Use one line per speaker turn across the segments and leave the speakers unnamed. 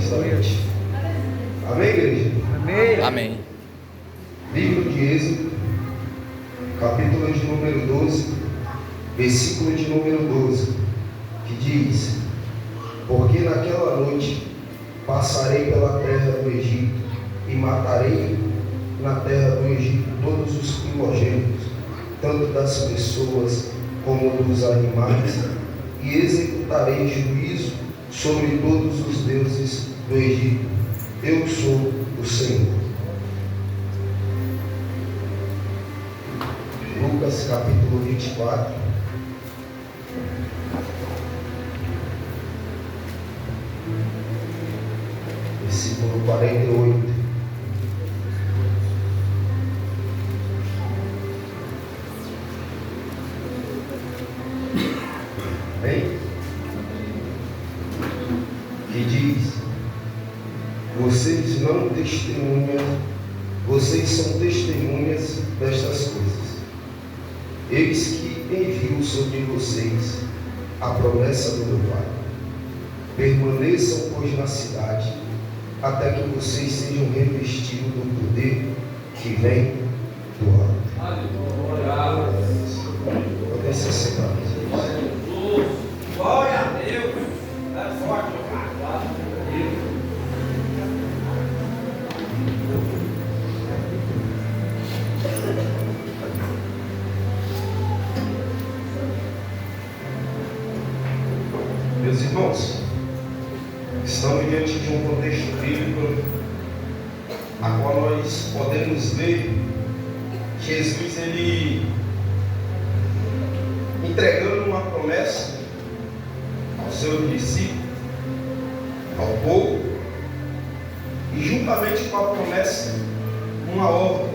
nesta noite. Amém, igreja?
Amém. Amém.
Livro de Êxodo, capítulo de número 12, versículo de número 12, que diz: porque naquela noite passarei pela terra do Egito e matarei na terra do Egito todos os primogênitos, tanto das pessoas como dos animais, e executarei juízo sobre todos os deuses do Egito. Eu sou o Senhor. Lucas capítulo 24, versículo 48. Bem, que diz: vocês não testemunham, vocês são testemunhas destas coisas. Eis que envio sobre vocês a promessa do meu Pai. Permaneçam, pois, na cidade, até que vocês sejam revestidos do poder que vem do alto. Aleluia. Podem se sentar.
Glória a Deus. É forte, cara. Glória a Deus.
Meus irmãos, estamos diante de um contexto bíblico a qual nós podemos ver Jesus ele entregando uma promessa ao seu discípulo, ao povo, e juntamente com a promessa uma ordem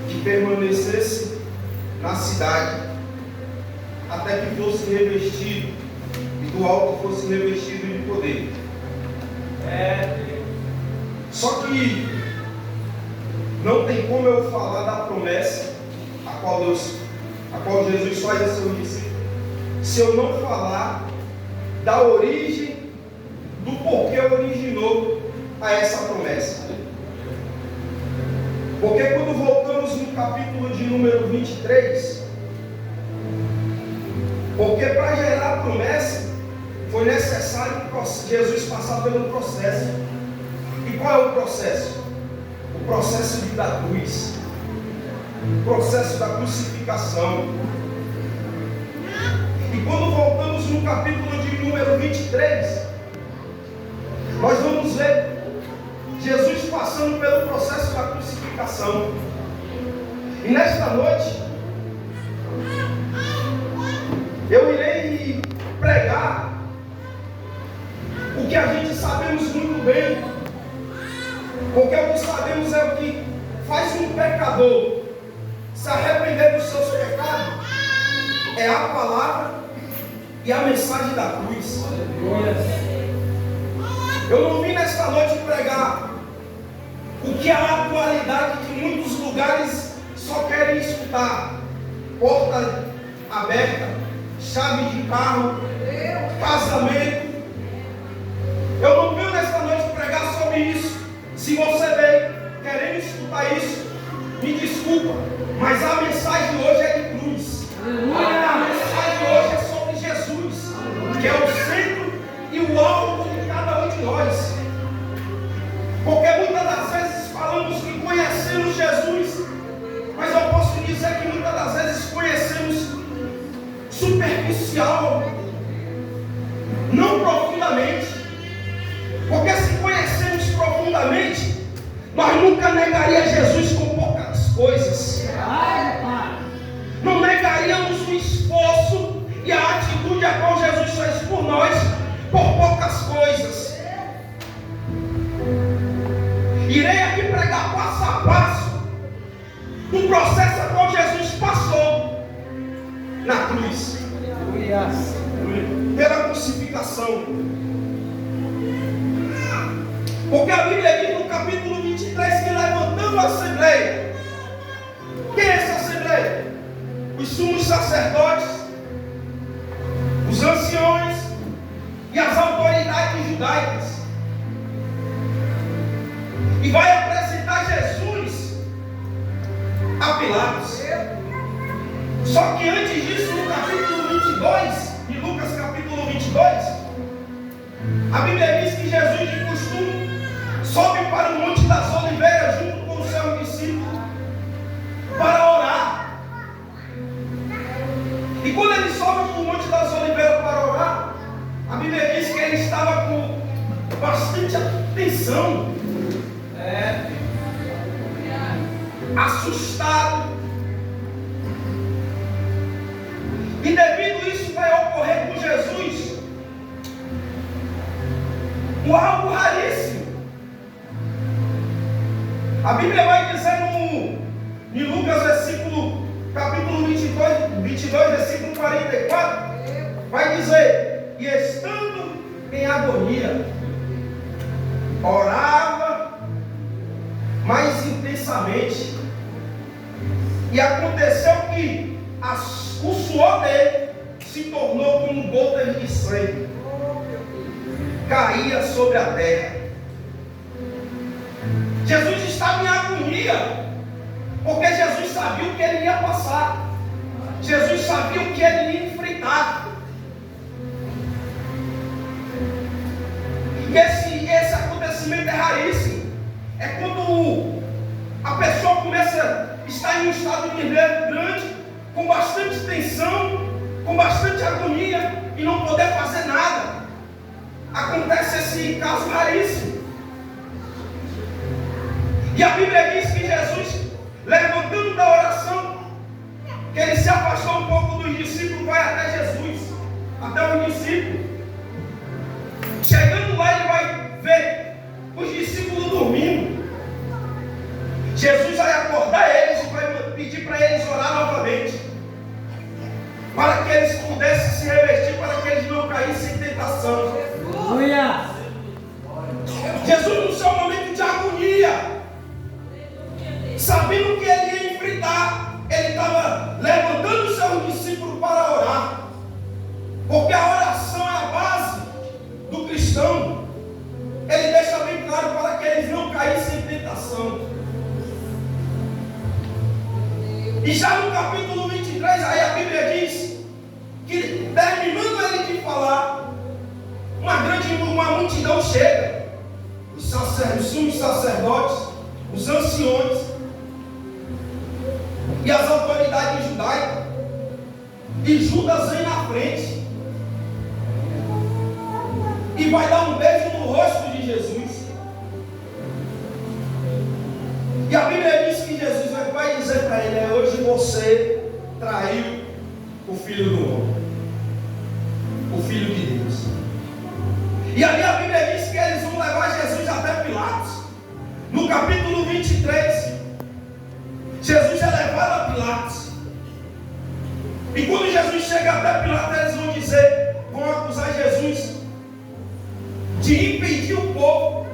que permanecesse na cidade até que fosse revestido e do alto fosse revestido de poder. Só que não tem como eu falar da promessa a qual Jesus faz a seu discípulo se eu não falar da origem, do porquê originou a essa promessa. Porque quando voltamos no capítulo de número 23, porque para gerar a promessa foi necessário Jesus passar pelo processo. E qual é o processo? O processo da cruz, o processo da crucificação. E quando voltamos no capítulo de número 23, nós vamos ver Jesus passando pelo processo da crucificação. E nesta noite eu irei pregar o que a gente sabemos muito bem, porque o que sabemos é o que faz um pecador se arrepender dos seus pecados, é a palavra e a mensagem da cruz. Eu não vim nesta noite pregar o que a atualidade de muitos lugares só querem escutar: porta aberta, chave de carro, casamento. Eu não venho nesta noite pregar sobre isso. Se você veio querendo escutar isso, me desculpa, mas a mensagem hoje é de cruz. A mensagem hoje é sobre Jesus, que é o centro e o alvo de cada um de nós. Porque muitas das vezes falamos que conhecemos Jesus, mas eu posso dizer que muitas das vezes conhecemos superficial, não profundamente. Porque se conhecemos profundamente, nós nunca negaríamos Jesus com poucas coisas. Não negaríamos o esforço e a atitude a qual Jesus fez por nós por poucas coisas. Irei aqui pregar passo a passo do processo a qual Jesus passou na cruz, pela crucificação. Porque a Bíblia diz no capítulo 23 que levantando a assembleia. Quem é essa assembleia? Os sumos sacerdotes, os anciões e as autoridades judaicas. e vai apresentar Jesus a Pilatos. Só que antes disso, no capítulo 22, de Lucas capítulo 22, a Bíblia diz que Jesus, de costume, sobe para o Monte das Oliveiras junto com o seu discípulo para orar. E quando ele sobe para o Monte das Oliveiras para orar, a Bíblia diz que ele estava com bastante atenção, assustado. E devido a isso vai ocorrer com Jesus algo raríssimo. A Bíblia vai dizer em Lucas capítulo 22, versículo 44, vai dizer: e estando em agonia, orava mais intensamente, e aconteceu que o suor dele se tornou como gotas de sangue, caía sobre a terra. Jesus estava em agonia, porque Jesus sabia o que ele ia passar, Jesus sabia o que ele ia enfrentar. E esse acontecimento é raríssimo. É quando a pessoa começa a estar em um estado de nervo grande, com bastante tensão, com bastante agonia, e não poder fazer nada. Acontece esse caso raríssimo. E a Bíblia diz que Jesus, levantando da oração, que ele se afastou um pouco dos discípulos, vai até Jesus, até o discípulo. Chegando lá, ele vai ver os discípulos dormindo. Jesus vai acordar eles e vai pedir para eles orar novamente, para que eles pudessem se revestir, para que eles não caíssem em tentação. Jesus, no seu momento de agonia, sabendo que ele ia enfrentar, ele estava levantando os seus discípulos para orar, porque a oração é a base do cristão. Ele deixa bem claro para que eles não caíssem em tentação. E já no capítulo 23, aí a Bíblia diz que, terminando ele de falar, uma multidão chega, os sumos sacerdotes, os anciões e as autoridades judaicas, e Judas vem na frente e vai dar um beijo no rosto de Jesus. E a Bíblia diz que Jesus vai dizer para ele: hoje você traiu o Filho do Homem, o Filho de Deus. E ali a Bíblia diz que eles vão levar Jesus até Pilatos. No capítulo 23, Jesus é levado a Pilatos. E quando Jesus chega até Pilatos, eles vão acusar Jesus de impedir o povo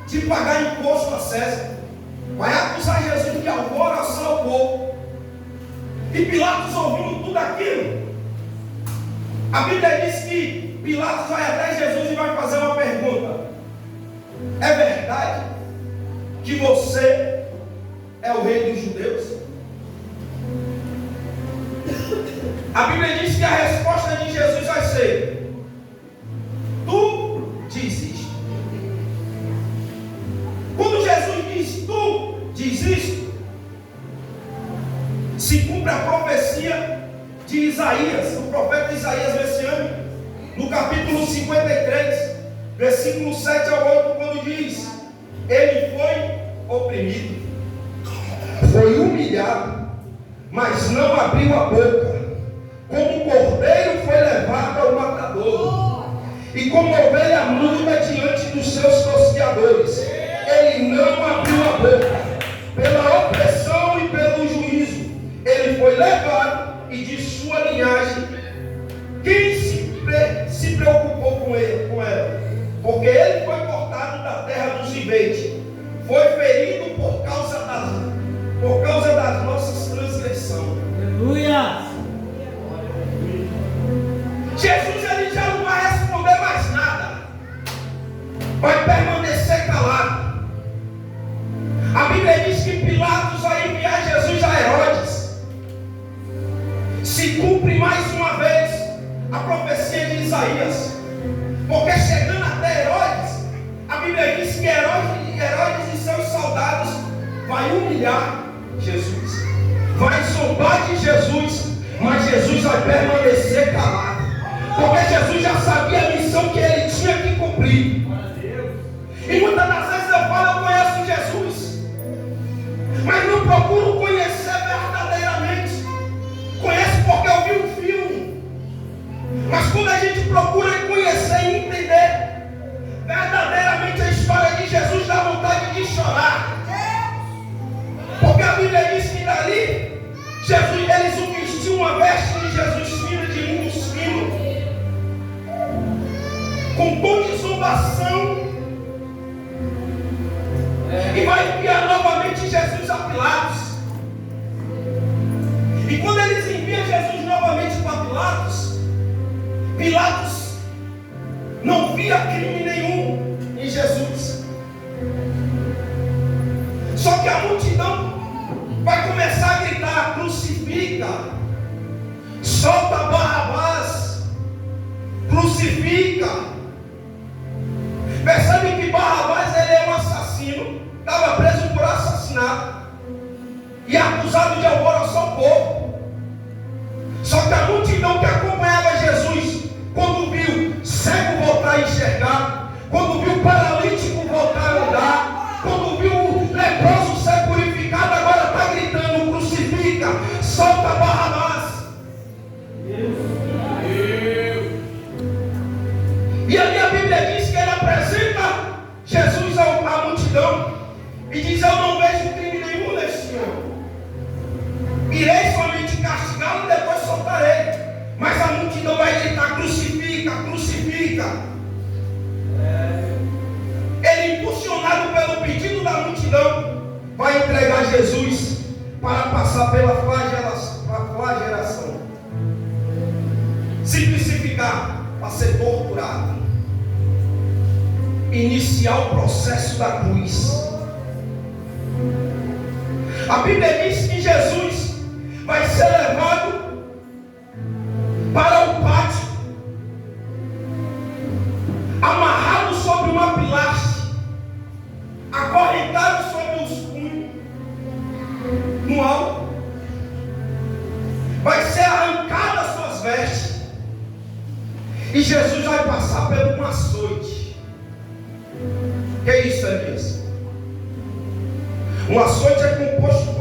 de pagar imposto a César. Vai acusar Jesus de alvoroçar o povo. E Pilatos, ouvindo tudo aquilo, a Bíblia diz que Pilatos vai até Jesus e vai fazer uma pergunta: é verdade que você é o rei dos judeus? A Bíblia diz que a resposta de Jesus vai ser: tu diz isto. Quando Jesus diz tu diz isto, se cumpre a profecia de Isaías, o profeta Isaías messiânico, no capítulo 53, versículo 7 ao 8, quando diz: ele foi oprimido, foi humilhado, mas não abriu a boca. Como cordeiro foi levado ao matador, e como ovelha muda diante dos seus tosqueadores, ele não abriu a boca. Pela opressão e pelo juízo ele foi levado, e de sua linhagem quem se preocupou com ela? Porque ele foi cortado da terra dos viventes, foi ferido por causa das nossas transgressões.
Aleluia!
Jesus, ele já não vai responder mais nada, vai permanecer calado. vai humilhar Jesus, vai zombar de Jesus, mas Jesus vai permanecer calado, porque Jesus já sabia a missão que ele tinha que cumprir. E muitas das vezes eu falo, eu conheço Jesus, mas não procuro conhecer verdadeiramente. Conheço porque eu vi um filme, mas quando a gente procura conhecer e entender verdadeiramente a história de Jesus, dá vontade de chorar. Porque a Bíblia diz que dali, Jesus, eles o vestiam uma veste de Jesus fino, de linho fino, com tom de zombação, e vai enviar novamente Jesus a Pilatos. E quando eles enviam Jesus novamente para Pilatos, Pilatos não via crime nenhum em Jesus. Só que a multidão vai começar a gritar: crucifica, solta Barrabás, crucifica. Percebe que Barrabás ele é um assassino, estava preso por assassinato e acusado de alvoroçar ao povo. Só que a multidão que acompanhava Jesus, quando viu cego voltar a enxergar, quando viu paralítico voltar a andar, quando viu o leproso ser purificado, agora está gritando: crucifica, solta Barrabás. E ali a Bíblia diz que ele apresenta Jesus à multidão e diz: eu não vejo crime nenhum neste homem, irei somente castigá-lo e depois soltarei. Mas a multidão vai gritar: crucifica, crucifica. Ele, impulsionado pelo pedido da multidão, vai entregar Jesus para passar pela flagelação, se crucificar, para ser torturado, iniciar o processo da cruz. A Bíblia diz que Jesus vai ser levado para o pátio, amarrado sobre uma pilastre, acorrentado sobre os punhos, no alto. Vai ser arrancada as suas vestes, e Jesus vai passar por um açoite. Que é isso, Elias? Um açoite é composto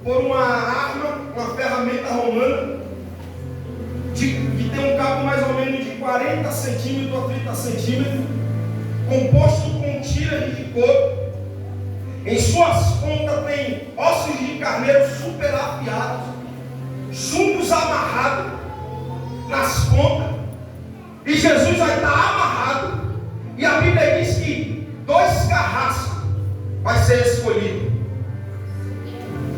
por uma arma, uma ferramenta romana, que tem um cabo mais ou menos de 40 centímetros a 30 centímetros, composto com tiras de couro. Em suas pontas tem ossos de carneiro super afiados, juncos amarrados nas pontas, e Jesus vai estar amarrado. E a Bíblia diz que 2 carrascos vai ser escolhido.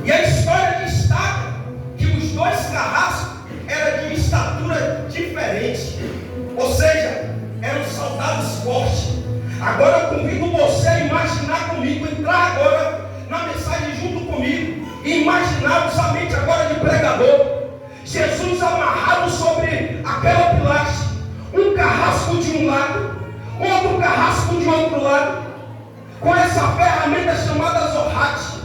E a história destaca que os 2 carrascos eram de estatura diferente, ou seja, eram soldados fortes. Agora eu convido você a imaginar comigo, entrar agora na mensagem junto comigo e imaginar a mente agora de pregador. Jesus amarrado sobre aquela pilastre, um carrasco de um lado, outro carrasco de outro lado, com essa ferramenta chamada zorrate.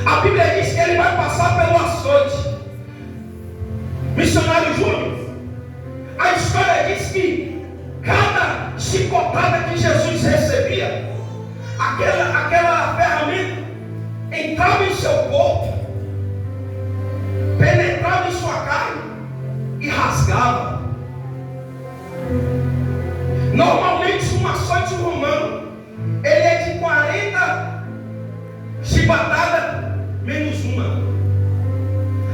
A Bíblia diz que ele vai passar pelo açoite. Missionário Júnior, a história diz que cada chicotada que Jesus recebia, aquela ferramenta entrava em seu corpo, penetrava em sua carne e rasgava. Normalmente um açoite romano, ele é de 40 chibatadas menos uma.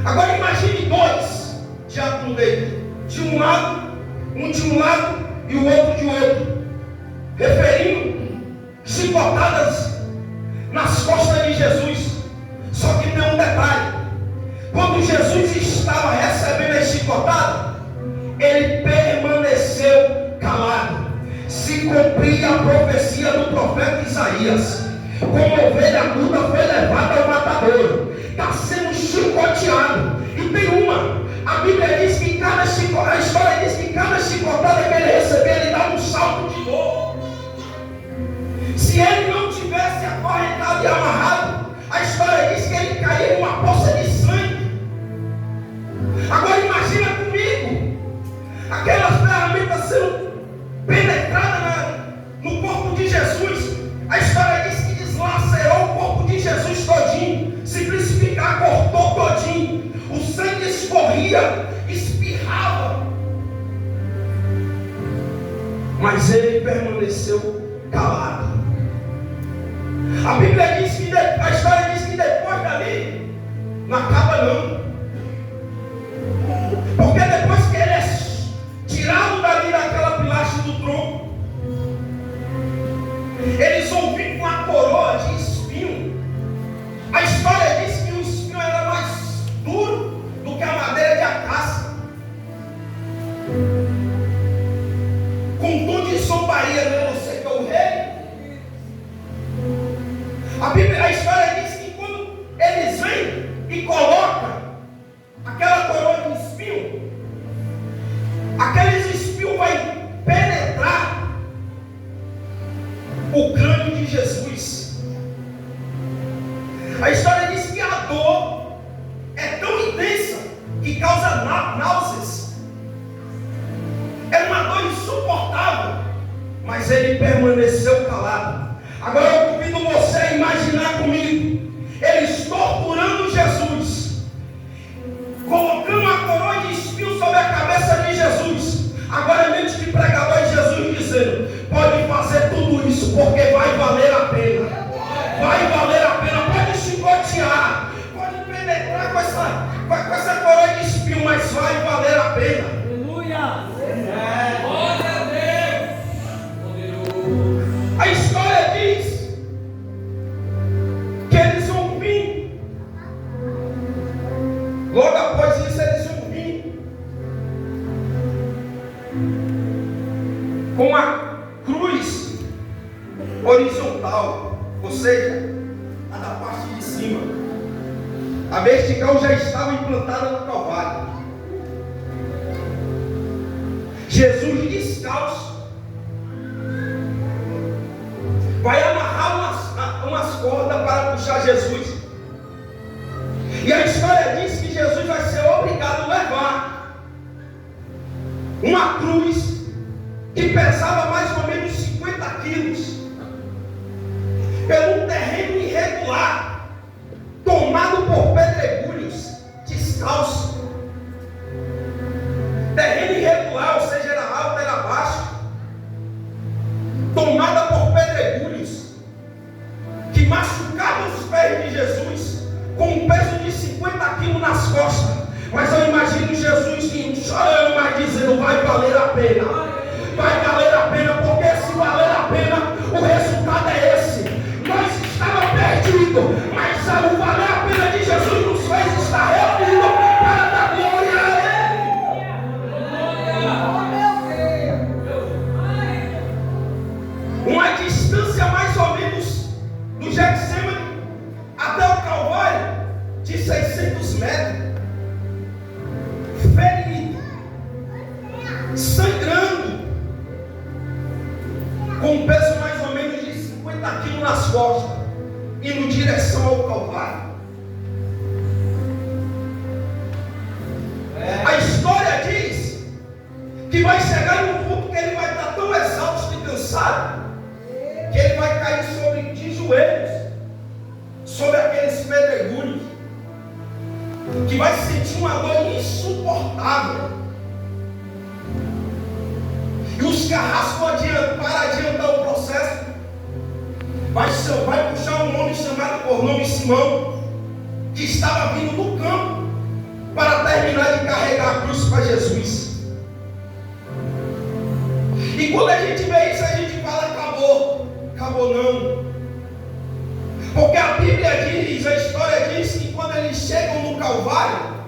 Agora imagine 2 diácono dele, de um lado e o outro de outro, referindo chicotadas nas costas de Jesus. Só que tem um detalhe: quando Jesus estava recebendo a chicotada, ele permaneceu calado. Se cumpria a profecia do profeta Isaías: como ovelha muda foi levada ao matadouro, está sendo chicoteado. E tem a Bíblia diz que a história diz que cada chicotada que ele recebia, ele dava um salto de dor. Se ele não tivesse acorrentado e amarrado, corria, espirrava. Mas ele permaneceu calado. A Bíblia diz que a história diz que depois dali não acaba não. Porque depois que ele é tirado dali daquela pilastra do tronco, eles ouviram uma coroa de espinho. A história diz que o espinho era mais duro do que a madeira de acácia, com um tom de zombaria, né? Você que é o rei. A história diz que quando eles vêm e colocam aquela coroa de espinho, aqueles espinhos vai penetrar o crânio de Jesus. A história diz que a dor é tão intensa que causa náuseas. É uma dor insuportável, mas ele permaneceu calado. Agora eu convido você a imaginar comigo, eles torturando Jesus, colocando a coroa de espinho sobre a cabeça de Jesus. Agora é mente de pregador de Jesus dizendo: pode fazer tudo isso, porque vai valer a pena. Vai valer a pena, pode chicotear, pode penetrar com essa coroa de espinho, mas vai valer a pena.
Aleluia! Glória a Deus!
A história diz que eles vão vir. Logo após isso, eles vão vir com uma cruz horizontal, ou seja, a da parte de cima. A vertical já estava implantada no Calvário. Jesus descalço vai amarrar umas cordas para puxar Jesus. E a história diz que Jesus vai ser obrigado a levar uma cruz que pesava mais ou menos 50 quilos, pelo terreno irregular, tomado por pedregulhos, descalço. Terreno irregular, ou seja, era alto, era baixo, tomada por pedregulhos, que machucavam os pés de Jesus, com um peso de 50 quilos nas costas. Mas eu imagino Jesus chorando, mas dizendo: vai valer a pena, vai valer a pena, porque se valer a pena, o resultado é esse. Nós estávamos perdidos, mas o valer a pena de Jesus nos fez estar reunidos para dar glória a Ele. Uma distância mais ou menos do Getsemane até o Calvário de 600 metros, ferido, sangrando, com um peso mais ou menos de 50 quilos nas costas, indo em direção ao Calvário. A história diz que vai chegar em um ponto que ele vai estar tão exausto e cansado, que ele vai cair de joelhos sobre aqueles pedregulhos, que vai sentir uma dor insuportável. E os carrascos para adiantar o processo, vai puxar um homem chamado por nome Simão, que estava vindo do campo para terminar de carregar a cruz para Jesus. E quando a gente vê isso, a gente fala: acabou. Acabou não. Porque a Bíblia diz, a história diz que quando eles chegam no Calvário,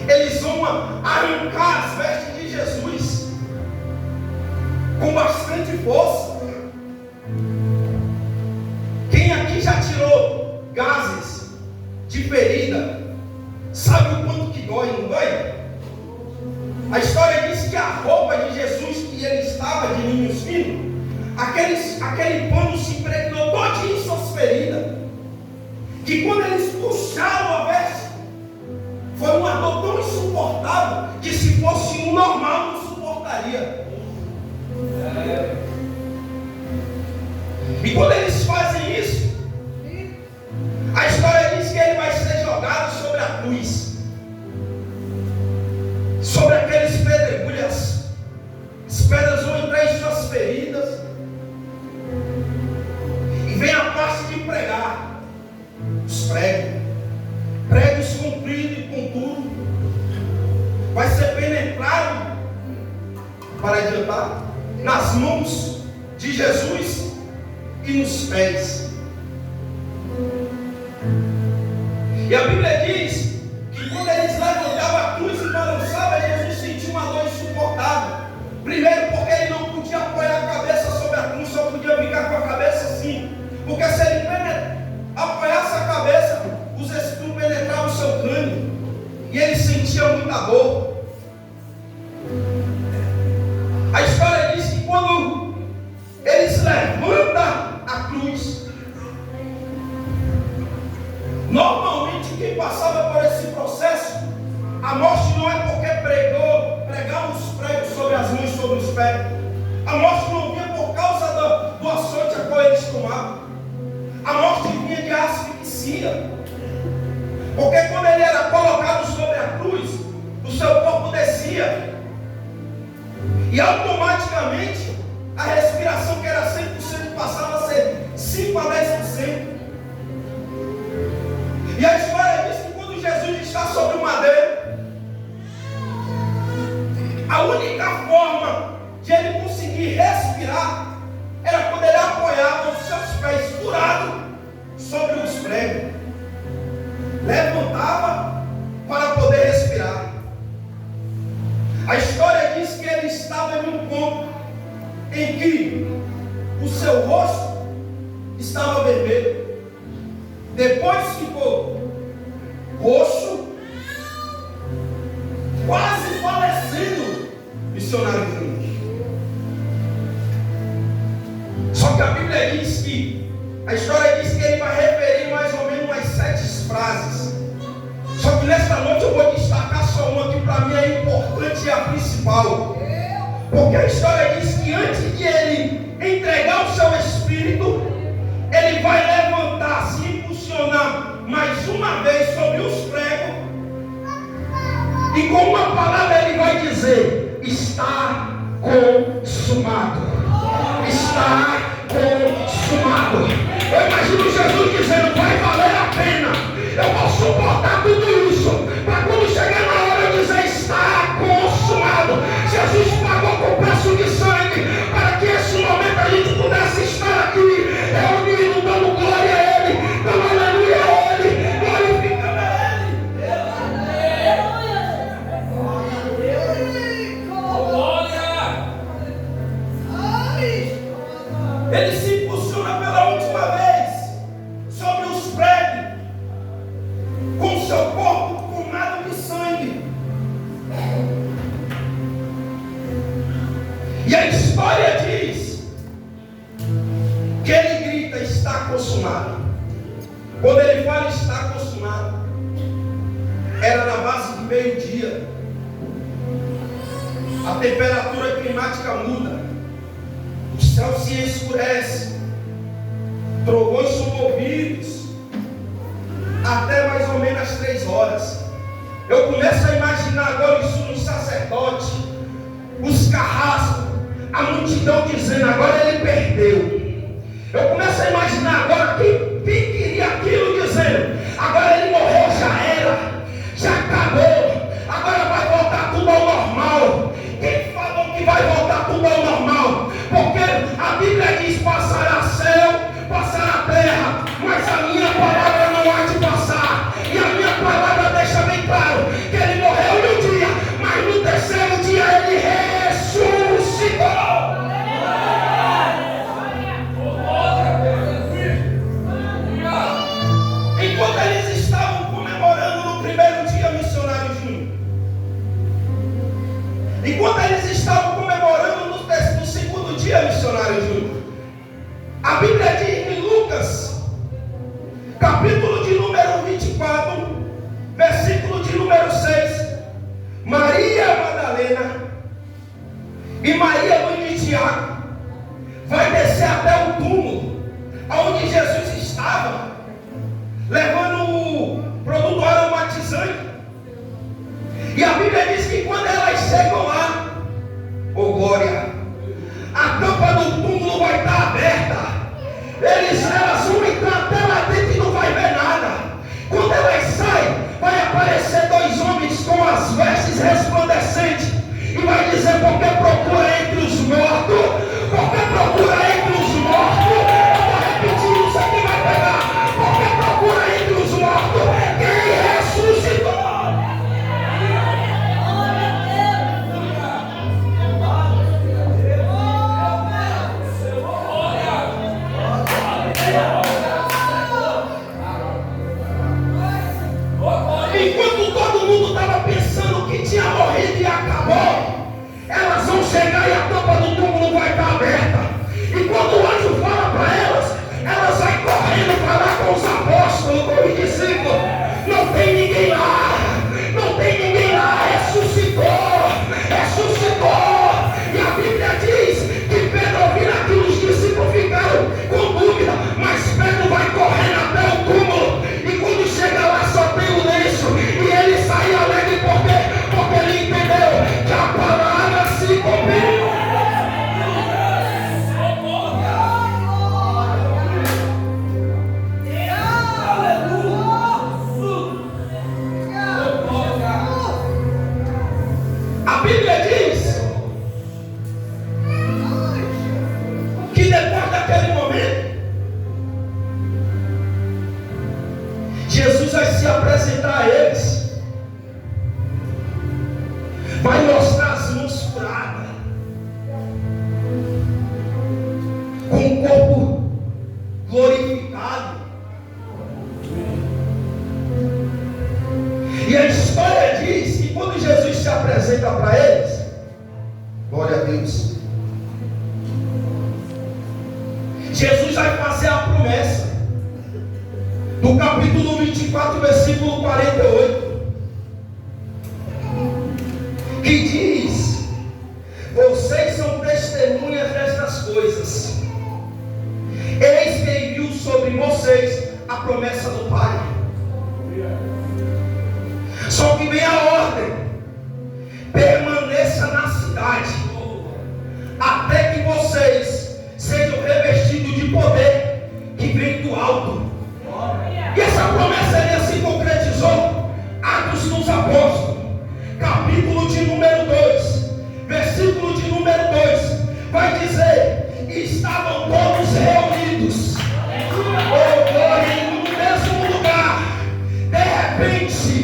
eles vão arrancar as vestes de Jesus com bastante força. Quem aqui já tirou gases de ferida sabe o quanto que dói, não dói? A história diz que a roupa de Jesus que ele estava de linhos finos, aquele pano se impregnou todinho em suas feridas, que quando eles puxaram a veste, foi uma dor tão insuportável que se fosse um normal não suportaria. E quando eles fazem isso, a história diz que para adiantar, nas mãos de Jesus e nos pés. E a Bíblia diz que quando eles levantavam a cruz e balançavam, Jesus sentia uma dor insuportável. Primeiro porque ele não podia apoiar a cabeça sobre a cruz, só podia ficar com a cabeça assim. Porque se ele apoiasse a cabeça, os espinhos penetravam o seu crânio. E ele sentia muita dor. A história diz que quando eles levantam a cruz, normalmente quem passava por esse processo, a morte não é porque pregavam os pregos sobre as mãos e sobre os pés. A morte não vinha por causa do açoite a qual eles tomavam. A morte vinha de asfixia. Porque quando ele era colocado sobre a cruz, o seu corpo descia. E automaticamente a respiração, que era 100%, passava a ser 5 a 10%. E a história diz que quando Jesus está sobre o madeiro, a única forma de ele conseguir respirar era quando ele apoiava os seus pés furados sobre os pregos. Levantava para poder respirar. A história diz que ele estava em um ponto em que o seu rosto estava vermelho. Depois ficou roxo, quase falecendo, missionário Júnior. Só que a Bíblia diz que, a história diz que ele vai referir mais ou menos umas 7 frases. Só que nesta noite eu vou destacar só uma que para mim é importante e a principal. Porque a história diz que antes de ele entregar o seu espírito, ele vai levantar, se impulsionar mais uma vez sobre os pregos, e com uma palavra ele vai dizer: está consumado. Está consumado. Eu imagino Jesus dizendo: vai valer a pena. Eu vou suportar tudo isso para quando chegar na hora eu dizer: está consumado. Jesus pagou com preço de sangue para que esse momento a gente pudesse estar aqui reunido, dando glória a Ele, dando aleluia a Ele, glorificando a Ele. Ele se impulsiona pela última vez sobre os pregos, com seu corpo tomado de sangue. E a história diz que ele grita: está consumado. Quando ele fala está consumado, era na base de meio-dia. A temperatura climática muda, o céu se escurece, trovões são ouvidos, até mais ou menos às 3 horas. Eu começo a imaginar agora isso no sacerdote, os carrascos, a multidão dizendo: agora ele perdeu. Eu começo a imaginar agora quem queria aquilo dizendo: agora ele morreu, já era, já acabou, agora vai voltar tudo ao normal. Quem falou que vai voltar tudo ao normal? Porque a Bíblia diz: passará céu, passará terra, mas a minha palavra não há de passar. E a minha palavra deixa bem claro que ele morreu no dia, mas no terceiro dia ele ressuscitou. Enquanto eles estavam comemorando no primeiro dia, missionário Júnior, enquanto eles estavam comemorando no segundo dia, missionário Júnior, a Bíblia diz em Lucas, capítulo de número 24, versículo de número 6, Maria Madalena e Maria, mãe de Tiago, vai descer até o túmulo onde Jesus estava, levando o produto aromatizante. E a Bíblia diz que quando elas chegam lá, oh glória, a tampa do túmulo vai estar aberta. Elas vão entrar até lá dentro e não vai ver nada. Quando elas saem, vai aparecer 2 homens com as vestes resplandecentes e vai dizer: porque procura Glória a Deus. Jesus vai fazer a promessa do capítulo 24, versículo 48, que diz: vocês são testemunhas destas coisas. Eis que enviou sobre vocês a promessa do Pai. Só que vem a ordem: permaneça na cidade, até que vocês sejam revestidos de poder que vem do alto. E essa promessa se concretizou. Atos dos Apóstolos, capítulo de número 2, versículo de número 2, vai dizer: estavam todos reunidos, no mesmo lugar. De repente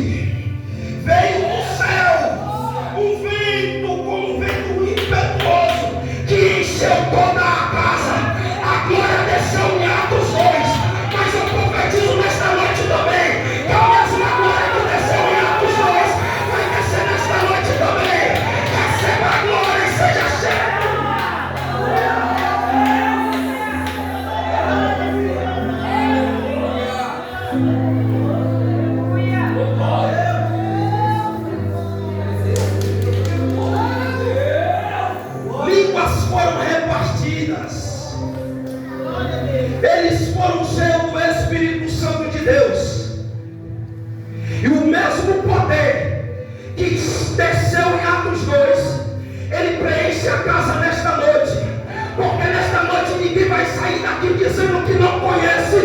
veio do céu um vento, como um vento impetuoso, que encheu toda a casa. A glória desceu em Atos 2, mas eu profetizo nesta noite também que a mesma glória que desceu em Atos 2 vai descer nesta noite também. Receba a glória e seja cheio. Línguas foram repartidas. Eles foram cheios do Espírito Santo de Deus. E o mesmo poder que desceu em Atos 2, ele preenche a casa nesta noite. Porque nesta noite ninguém vai sair daqui dizendo que não conhece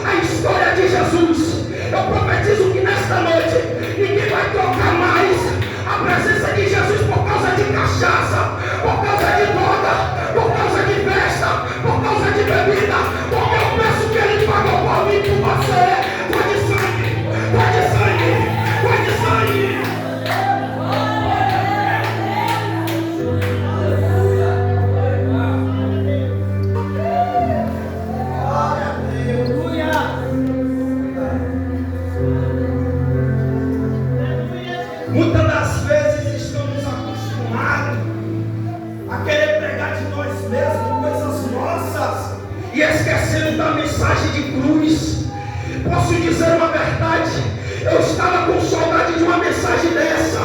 a história de Jesus. Eu profetizo que nesta noite ninguém vai tocar mais a presença de Jesus por causa de cachaça, por causa de droga, por causa de festa, por causa de bebida. Porque o preço que ele pagou por mim e por você foi de sangue, foi de sangue, foi de sangue. Muitas das vezes estamos acostumados a querer pregar de nós mesmos coisas nossas e esquecendo da mensagem de cruz. Posso dizer uma verdade: eu estava com saudade de uma mensagem dessa,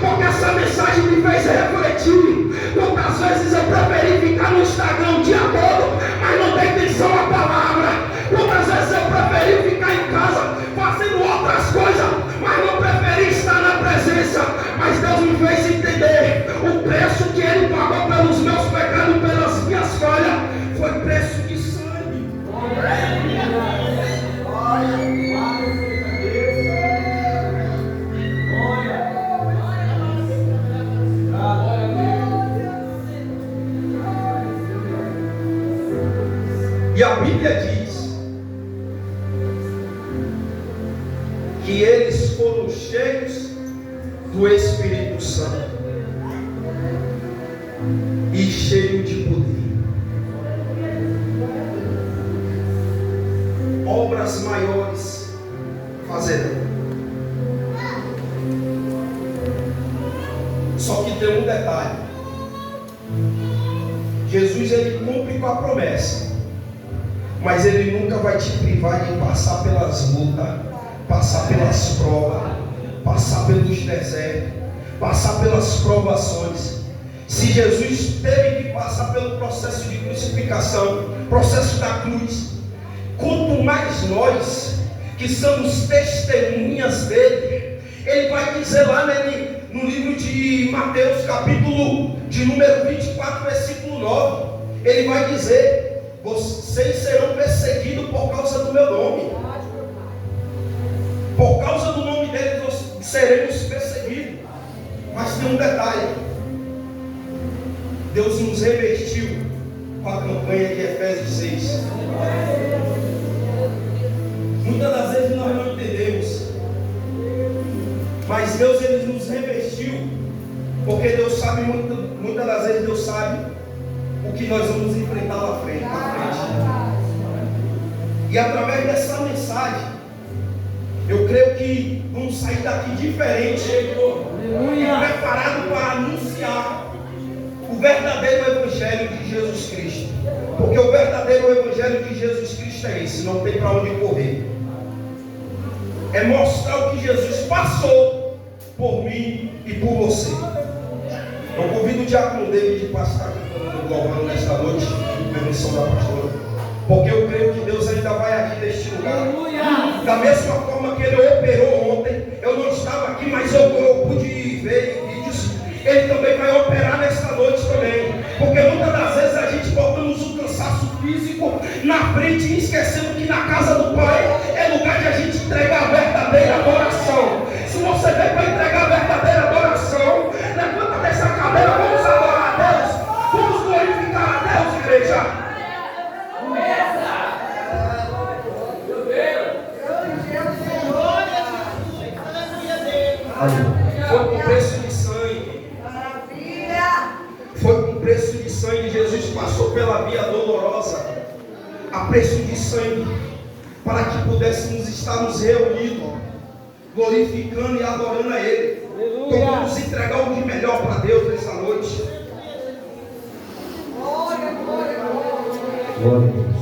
porque essa mensagem me fez refletir. Quantas vezes eu preferi ficar no Instagram o dia todo, mas não dei atenção à palavra. Quantas vezes eu preferi ficar em casa fazendo outras coisas, mas não preferi estar na presença. Mas Deus me fez entender o preço que Ele pagou pelos meus pecados, pelas minhas falhas, foi preço de sangue. E a Bíblia diz que eles foram cheios do Espírito Santo e cheios de poder. Obras maiores fazerão. Só que tem um detalhe: Jesus, ele cumpre com a promessa, mas ele nunca vai te privar de passar pelas lutas, passar pelas provas, passar pelos desertos, passar pelas provações. Se Jesus teve que passar pelo processo de crucificação, processo da cruz, quanto mais nós que somos testemunhas dele. Ele vai dizer lá no livro de Mateus, capítulo de número 24, versículo 9, ele vai dizer: vocês serão perseguidos por causa do meu nome. Por causa do nome dele nós seremos perseguidos. Mas tem um detalhe: Deus nos revestiu com a campanha de Efésios 6. Muitas das vezes nós não entendemos, mas Deus, ele nos revestiu, porque Deus sabe, muitas das vezes Deus sabe o que nós vamos enfrentar lá frente. E através dessa mensagem, eu creio que vamos sair daqui diferente e preparado para anunciar o o verdadeiro Evangelho de Jesus Cristo. Porque o verdadeiro Evangelho de Jesus Cristo é esse, não tem para onde correr. É mostrar o que Jesus passou por mim e por você. Eu convido o diácono David para estar cantando louvando nesta noite, permissão da pastora, porque eu creio que Deus ainda vai agir neste lugar. Da mesma forma que Ele operou ontem, eu não estava aqui, mas eu pude ver em vídeos. Ele também vai operar nesta noite também, porque muitas das vezes a gente botamos o cansaço físico na frente e esquecemos que na casa do Pai é lugar de a gente entregar a verdadeira adoração. Se você vem para entregar a verdadeira adoração, levanta dessa cadeira, vamos adorar a Deus, vamos glorificar a Deus, igreja. Foi com preço de sangue. Foi com preço de sangue. Jesus passou pela via dolorosa, a preço de sangue, para que pudéssemos estarmos reunidos, glorificando e adorando a Ele. Então vamos entregar o de melhor para Deus nessa noite.
Glória a Deus.